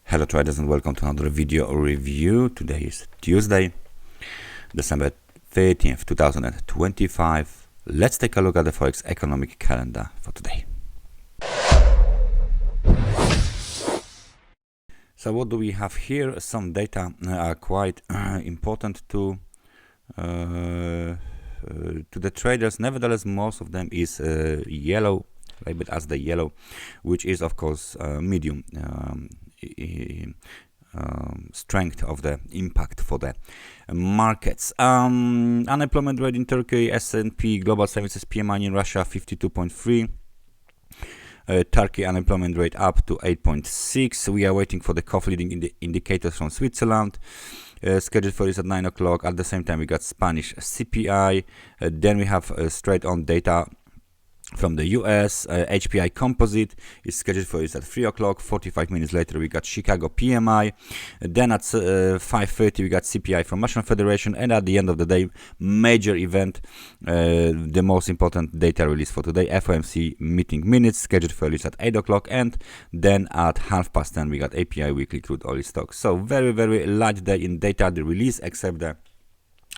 Hello traders and welcome to another video review. Today is Tuesday, December 13th, 2025. Let's take a look at the Forex economic calendar for today. So what do we have here? Some data are quite important to the traders. Nevertheless, most of them is yellow, labeled as the yellow, which is of course medium strength of the impact for the markets. Unemployment rate in Turkey, S&P Global Services PMI in Russia 52.3. Turkey unemployment rate up to 8.6. We are waiting for the COF leading indicators from Switzerland. Scheduled for this at 9 o'clock. At the same time, we got Spanish CPI. Then we have straight on data from the US. HPI composite is scheduled for this at 3 o'clock. 45 minutes later, we got Chicago PMI. Then at 5:30, we got CPI from National Federation. And at the end of the day, major event, the most important data release for today, FOMC meeting minutes, scheduled for release at 8 o'clock. And then at 10:30, we got API weekly crude oil stocks. So very, very light day in data, the release, except the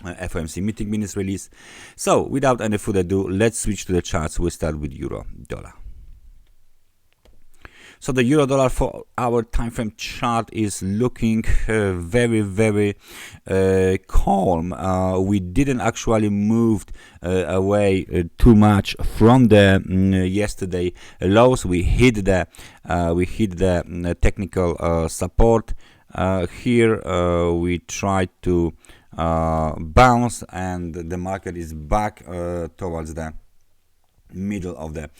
FOMC meeting minutes release. So without any further ado, let's switch to the charts. We start with euro dollar. So the euro dollar for our time frame chart is looking very, very calm. We didn't actually move away too much from the yesterday lows. We hit the technical support. Here we tried to bounce, and the market is back towards the middle of the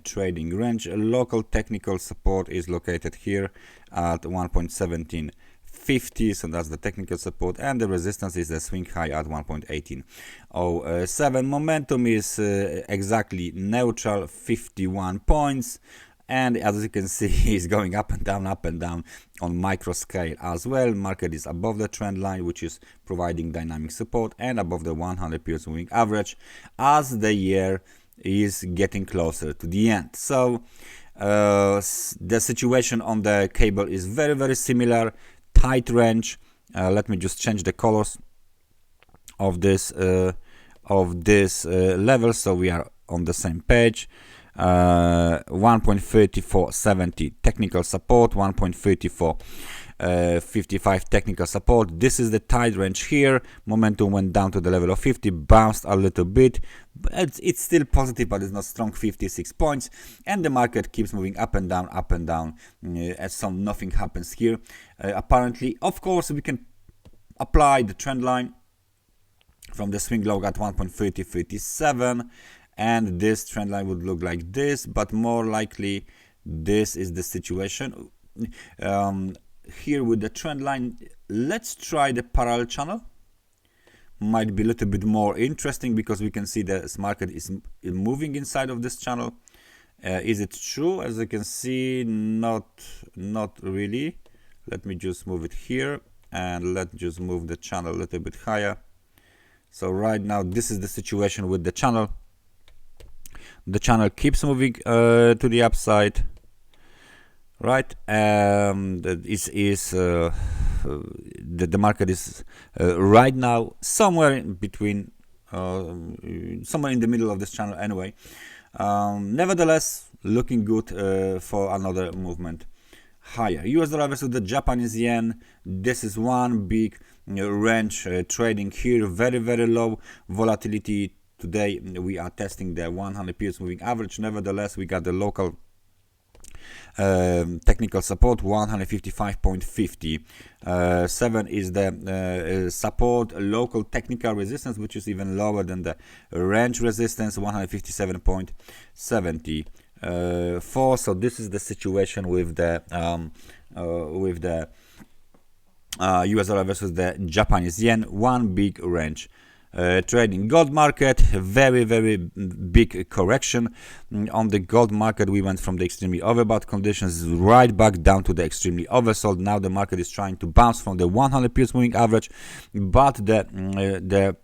trading range. Local technical support is located here at 1.1750, so that's the technical support, and the resistance is the swing high at 1.1807. Momentum is exactly neutral, 51 points. And as you can see, it's going up and down on micro scale as well. Market is above the trend line, which is providing dynamic support, and above the 100 period moving average as the year is getting closer to the end. So the situation on the cable is very, very similar, tight range. Let me just change the colors of this level, so we are on the same page. 1.3470 technical support, 1.3455 technical support. This is the tight range here. Momentum went down to the level of 50, bounced a little bit, but it's still positive, but it's not strong. 56 points, and the market keeps moving up and down as nothing happens here. Apparently, of course, we can apply the trend line from the swing low at 1.3037. And this trend line would look like this, but more likely this is the situation. Here with the trend line, let's try the parallel channel. Might be a little bit more interesting because we can see this market is moving inside of this channel. Is it true? As you can see, not really. Let me just move it here, and let's just move the channel a little bit higher. So right now, this is the situation with the channel. The channel keeps moving to the upside, right? The market is right now somewhere in between, somewhere in the middle of this channel anyway. Nevertheless, looking good for another movement higher. US dollar versus the Japanese yen. This is one big range trading here. Very, very low volatility. Today we are testing the 100 periods moving average. Nevertheless, we got the local technical support, 155.50. 7 is the support. Local technical resistance, which is even lower than the range resistance, 157.74. So this is the situation with the US dollar versus the Japanese yen. One big range trading. Gold market, very, very big correction. On the gold market, we went from the extremely overbought conditions right back down to the extremely oversold. Now the market is trying to bounce from the 100 periods moving average, but the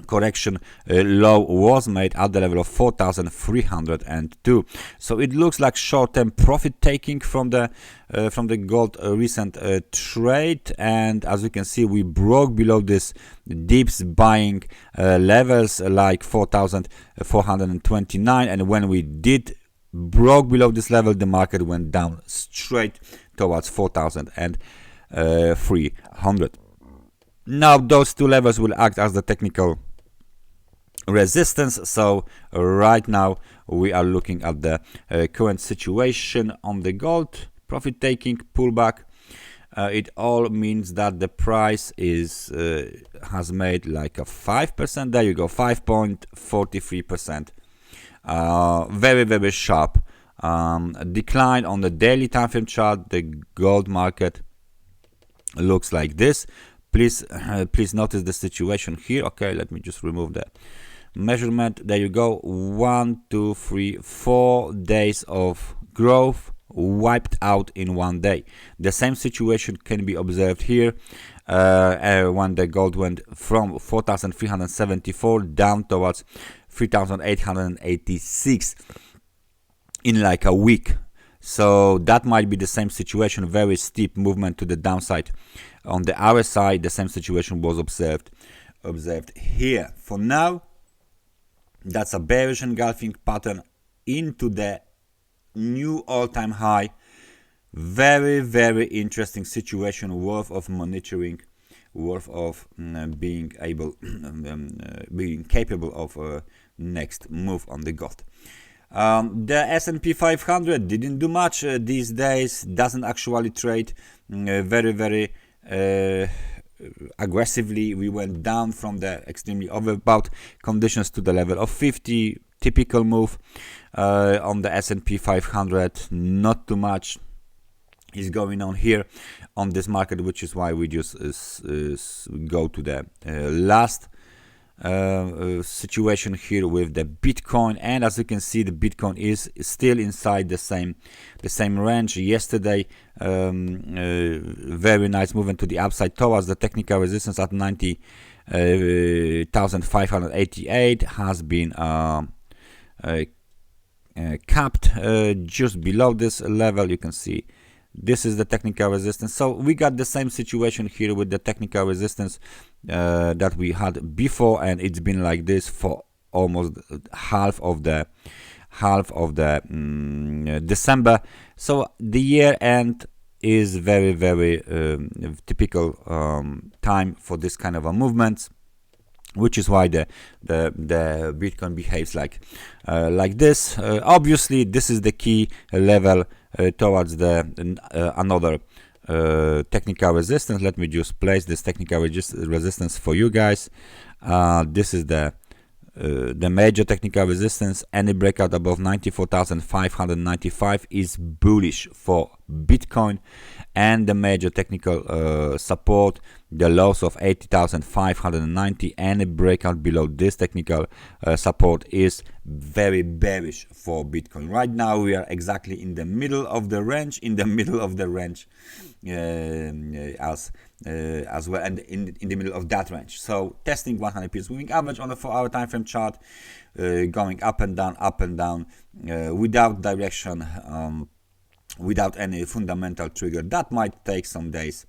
correction low was made at the level of 4,302. So it looks like short-term profit taking from the gold recent trade, and as you can see, we broke below this dips buying levels like 4,429, and when we did broke below this level, the market went down straight towards 4,300. Now those two levels will act as the technical resistance. So right now we are looking at the current situation on the gold profit taking pullback. It all means that the price is has made like a 5%. There you go, 5.43%. Very sharp decline on the daily time frame chart. The gold market looks like this. Please notice the situation here. Okay, let me just remove the measurement. There you go, 1 2 3 4 days of growth wiped out in one day. The same situation can be observed here when the gold went from 4,374 down towards 3,886 in like a week. So that might be the same situation, very steep movement to the downside. On the other side, the same situation was observed here. For now, that's a bearish engulfing pattern into the new all-time high. Very interesting situation, worth of monitoring, worth of being capable of next move on the gold. The SP 500 didn't do much these days, doesn't actually trade very aggressively. We went down from the extremely overbought conditions to the level of 50. Typical move on the S&P 500. Not too much is going on here on this market, which is why we just go to the last situation here with the Bitcoin. And as you can see, the Bitcoin is still inside the same range. Yesterday, very nice movement to the upside towards the technical resistance at 90,588 has been capped just below this level. You can see this is the technical resistance. So we got the same situation here with the technical resistance that we had before, and it's been like this for almost half of the December. So the year end is very typical time for this kind of a movement, which is why the Bitcoin behaves like this. Obviously, this is the key level towards the another technical resistance. Let me just place this technical resistance for you guys. This is the major technical resistance. Any breakout above 94,595 is bullish for Bitcoin, and the major technical support, the lows of 80,590. Any breakout below this technical support is very bearish for Bitcoin. Right now we are exactly in the middle of the range, as well, and in the middle of that range. So testing 100 pips moving average on the 4-hour time frame chart, going up and down without direction, without any fundamental trigger. That might take some days,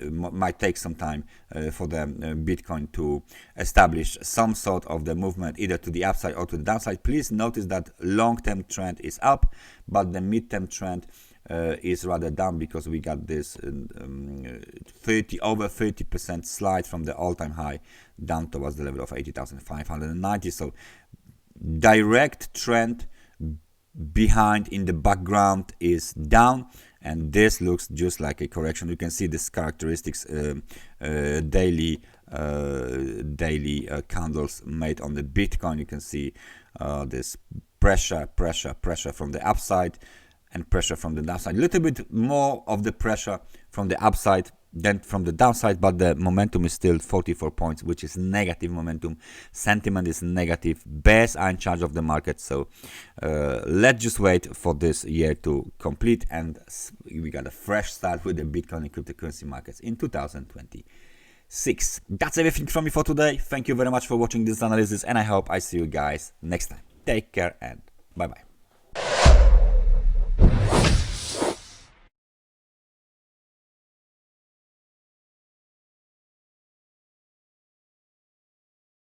might take some time for the Bitcoin to establish some sort of the movement either to the upside or to the downside. Please notice that long-term trend is up, but the mid-term trend is rather down, because we got this over 30% slide from the all-time high down towards the level of 80,590. So direct trend behind in the background is down, and this looks just like a correction. You can see this characteristics daily candles made on the Bitcoin. You can see this pressure from the upside and pressure from the downside. A little bit more of the pressure from the upside than from the downside, but the momentum is still 44 points, which is negative momentum. Sentiment is negative. Bears are in charge of the market. So let's just wait for this year to complete, and we got a fresh start with the Bitcoin and cryptocurrency markets in 2026. 6. That's everything from me for today. Thank you very much for watching this analysis, and I hope I see you guys next time. Take care and bye bye.